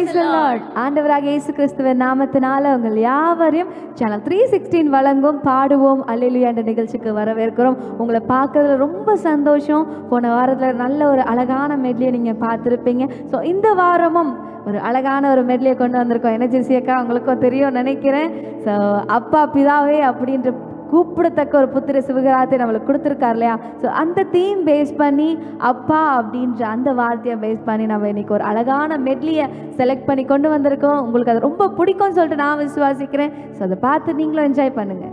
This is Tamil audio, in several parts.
Praise the Lord. ஆண்டவராகிய இயேசு கிறிஸ்துவின் நாமத்தினால உங்கள் யாவரையும் சேனல் 316 வழங்கும் பாடுவோம் அல்லேலூயா என்ற நிகழ்ச்சிக்கு வரவேற்கிறோம். உங்களை பார்க்கறதுல ரொம்ப சந்தோஷம். போன வாரத்தில் நல்ல ஒரு அழகான மெட்லியை நீங்கள் பார்த்துருப்பீங்க. ஸோ இந்த வாரமும் ஒரு அழகான ஒரு மெட்லியை கொண்டு வந்திருக்கோம். என்ன ஜெசியக்கா உங்களுக்கும் தெரியும் நினைக்கிறேன். ஸோ அப்பா பிதாவே அப்படின்ற கூப்பிடத்தக்க ஒரு புத்திர சிவகாரத்தை நம்மளுக்கு கொடுத்துருக்கார் இல்லையா? ஸோ அந்த தீம் பேஸ் பண்ணி அப்பா அப்படின்ற அந்த வார்த்தையை பேஸ் பண்ணி நம்ம இன்னைக்கு ஒரு அழகான மெட்லியை செலக்ட் பண்ணி கொண்டு வந்திருக்கோம். உங்களுக்கு அது ரொம்ப பிடிக்கும்னு சொல்லிட்டு நான் விசுவாசிக்கிறேன். ஸோ அதை பார்த்து நீங்களும் என்ஜாய் பண்ணுங்க.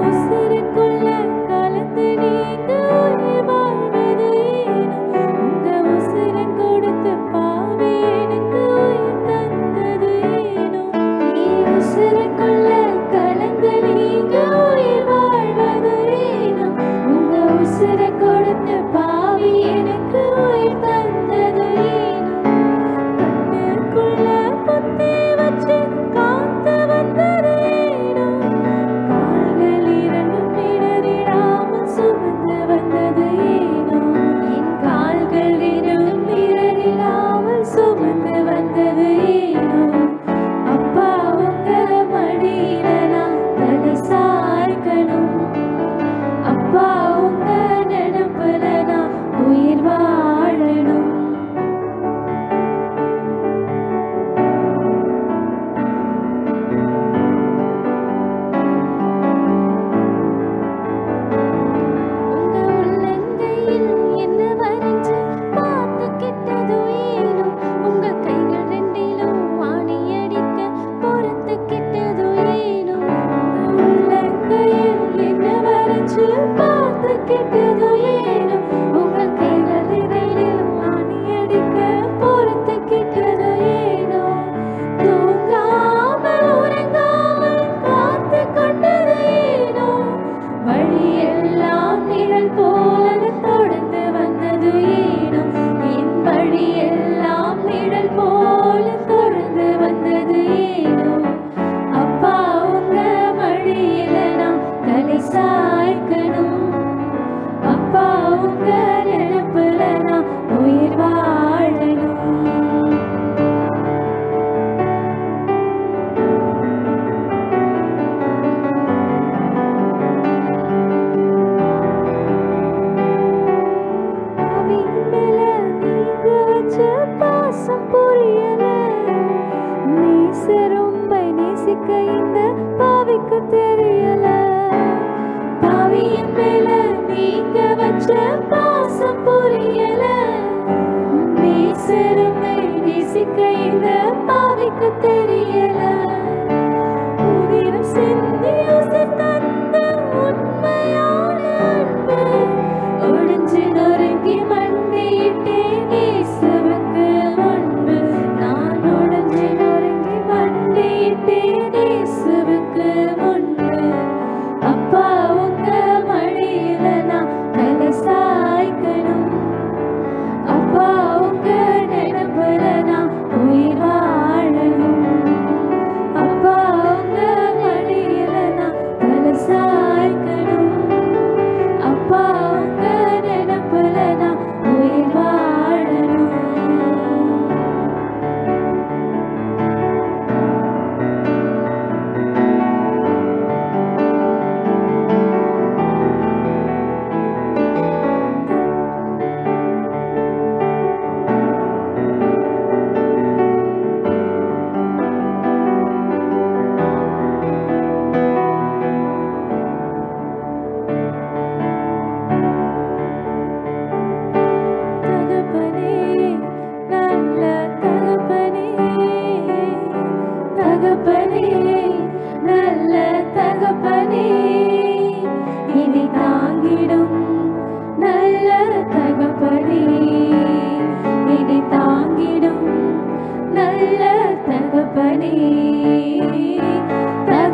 உசிருக்குள்ள கலந்து நீங்க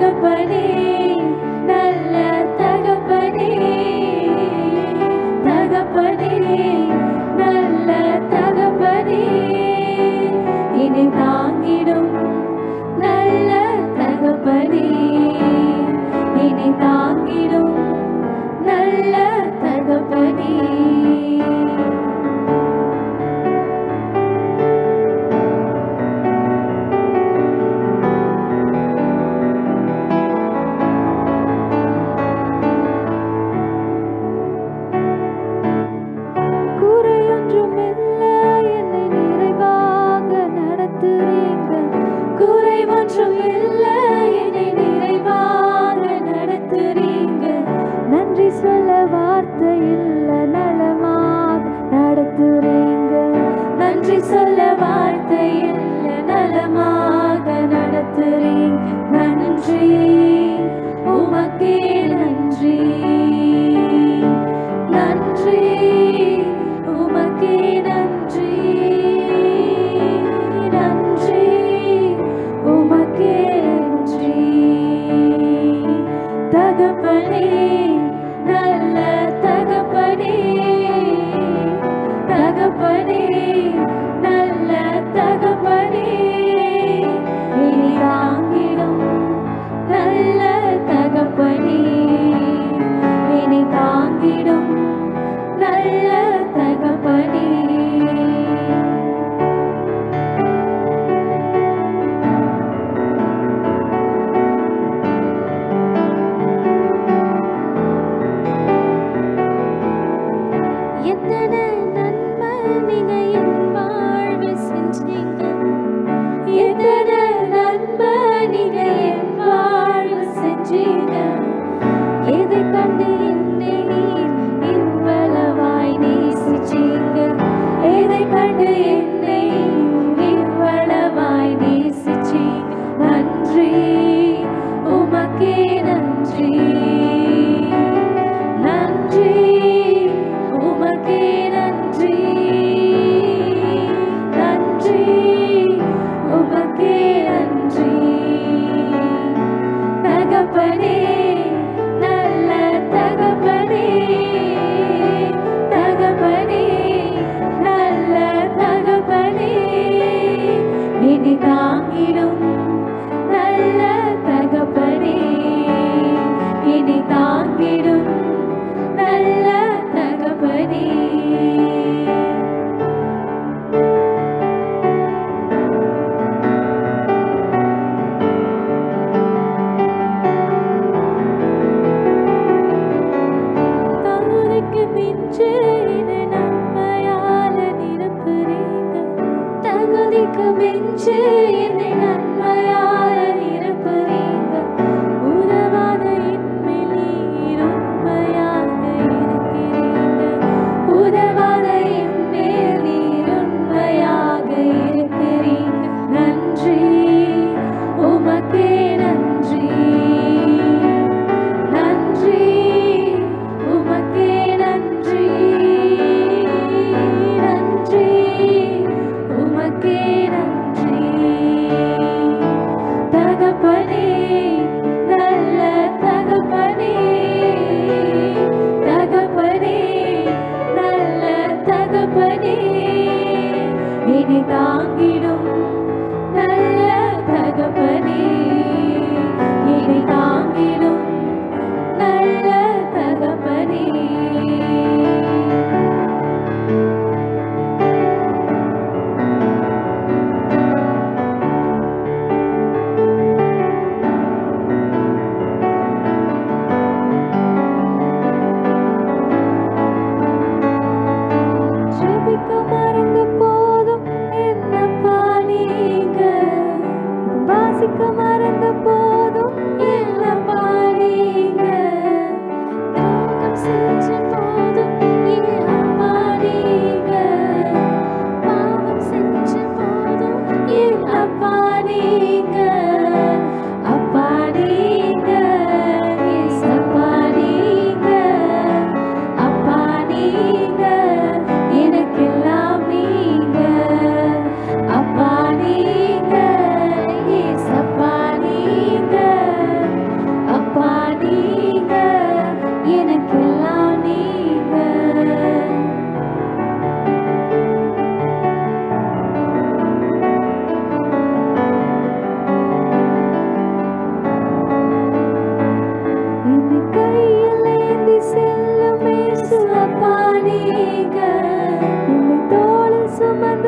தகப்பனே நல்ல தகப்பனே தகப்பனே நல்ல தகப்பனே என்னை தாங்கிடும் நல்ல தகப்பனே என்னை தாங்கிடும் நல்ல தகப்பனே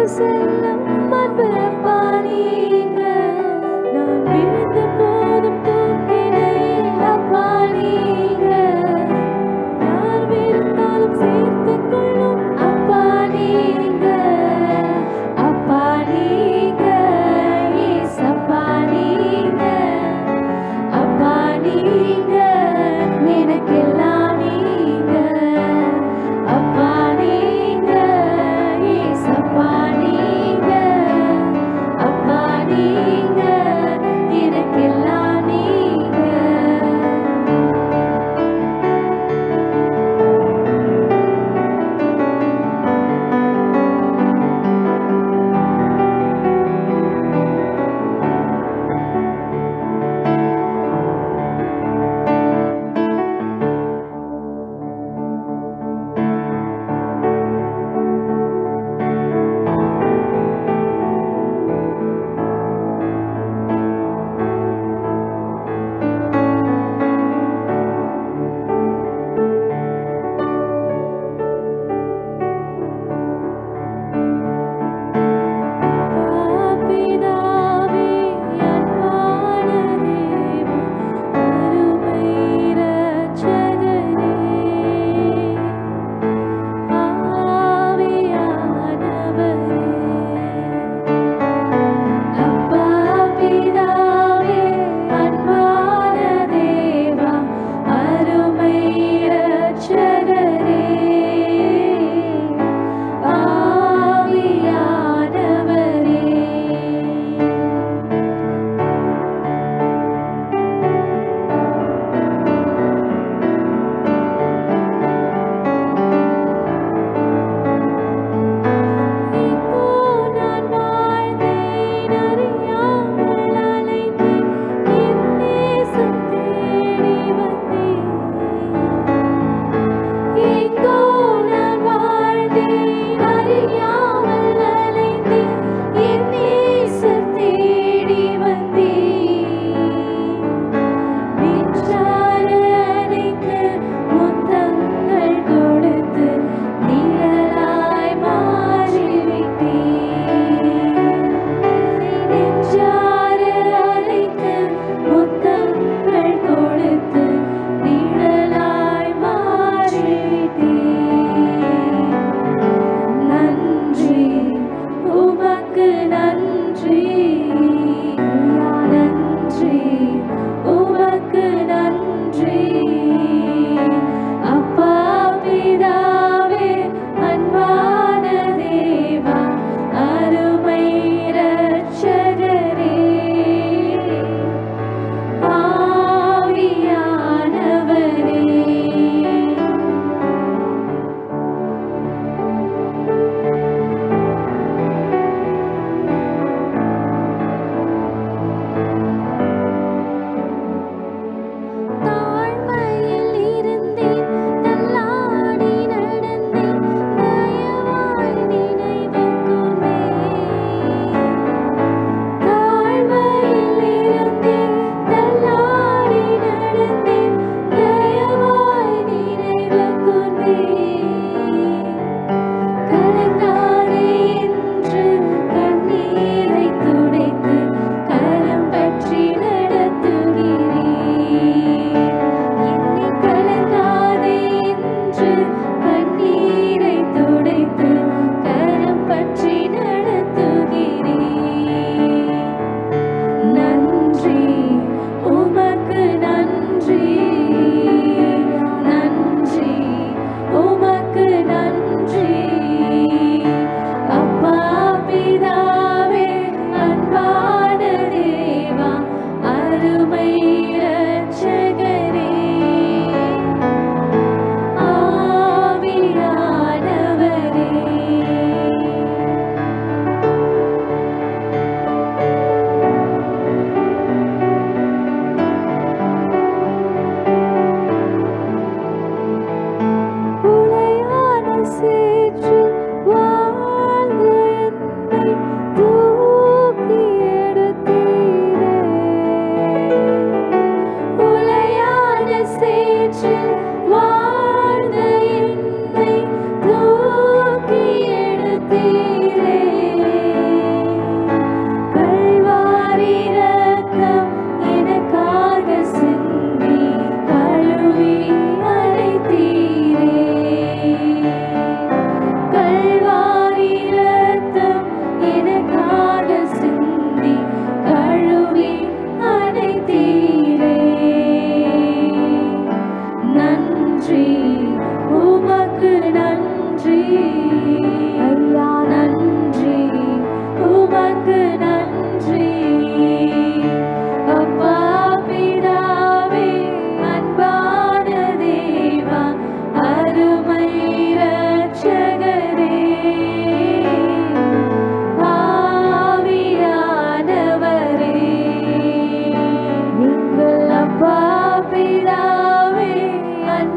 செல்லும் அன்பு அப்பா நீங்க. நான் விழுந்த போதும் தூக்கினே அப்பா நீங்க. யார் வெறுத்தாலும் சேர்த்துக் கொள்ளும் அப்பா நீங்க. அப்பா நீங்க, ஏசப்பா நீங்க. அப்பா நீங்க, எனக்கெல்லாம் நீங்க. அப்பா நீங்க, ஏசப்பா நீங்க.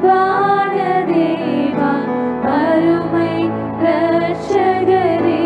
அன்பான தேவா அருமை இரட்சகரே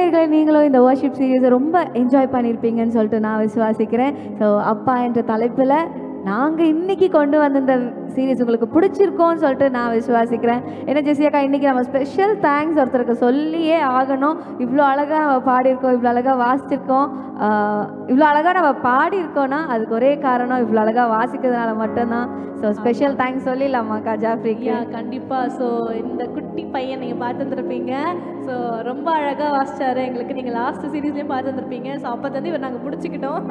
நேயர்களே, நீங்களும் இந்த வர்ஷிப் சீரீஸை ரொம்ப என்ஜாய் பண்ணியிருப்பீங்கன்னு சொல்லிட்டு நான் விசுவாசிக்கிறேன். ஸோ அப்பா என்ற தலைப்பில் நாங்கள் இன்றைக்கி கொண்டு வந்த இந்த சீரீஸ் உங்களுக்கு பிடிச்சிருக்கோன்னு சொல்லிட்டு நான் விசுவாசிக்கிறேன். ஏன்னா ஜெசியாக்கா, இன்றைக்கி நம்ம ஸ்பெஷல் தேங்க்ஸ் ஒருத்தருக்கு சொல்லியே ஆகணும். இவ்வளோ அழகாக நம்ம பாடியிருக்கோம், இவ்வளோ அழகாக வாசிச்சிருக்கோம், இவ்வளோ அழகாக நம்ம பாடியிருக்கோன்னா அதுக்கு ஒரே காரணம் இவ்வளோ அழகாக வாசிக்கிறதுனால மட்டும்தான். ஸோ ஸ்பெஷல் தேங்க்ஸ் சொல்லிடலாமாக்கா ஜாஃப்ரிக்கு? கண்டிப்பாக. ஸோ இந்த குட்டி பையன் நீங்கள் பார்த்துருந்துருப்பீங்க. ஸோ ரொம்ப அழகாக வாசிச்சாரு எங்களுக்கு. நீங்கள் லாஸ்ட் சீரீஸ்லேயும் பார்த்துருந்துருப்பீங்க. ஸோ அப்போ வந்து இவர் நாங்கள் பிடிச்சிக்கிட்டோம்.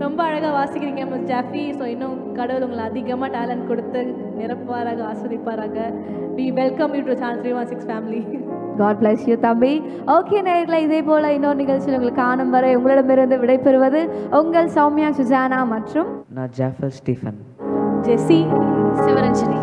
ரொம்ப அழகாக வாசிக்கிறீங்க மிஸ் ஜாஃப்ரி. ஸோ இன்னும் கடவுள் உங்களை அதிகமாக டேலண்ட் கொடுத்து நிரப்பாராக, ஆஸ்வதிப்பாராக. We welcome you to Channel 316 family. God bless you தம்பி. ஓகே நேயர்களே, இதே போல் இன்னொரு நிகழ்ச்சியில் உங்களுக்கு காணும் வரை உங்களிடமிருந்து விடைபெறுவது உங்கள் சௌமியா சுஜானா மற்றும் நான் ஜாஃபர் ஸ்டீஃபன், ஜெசி, சிவரஞ்சனி.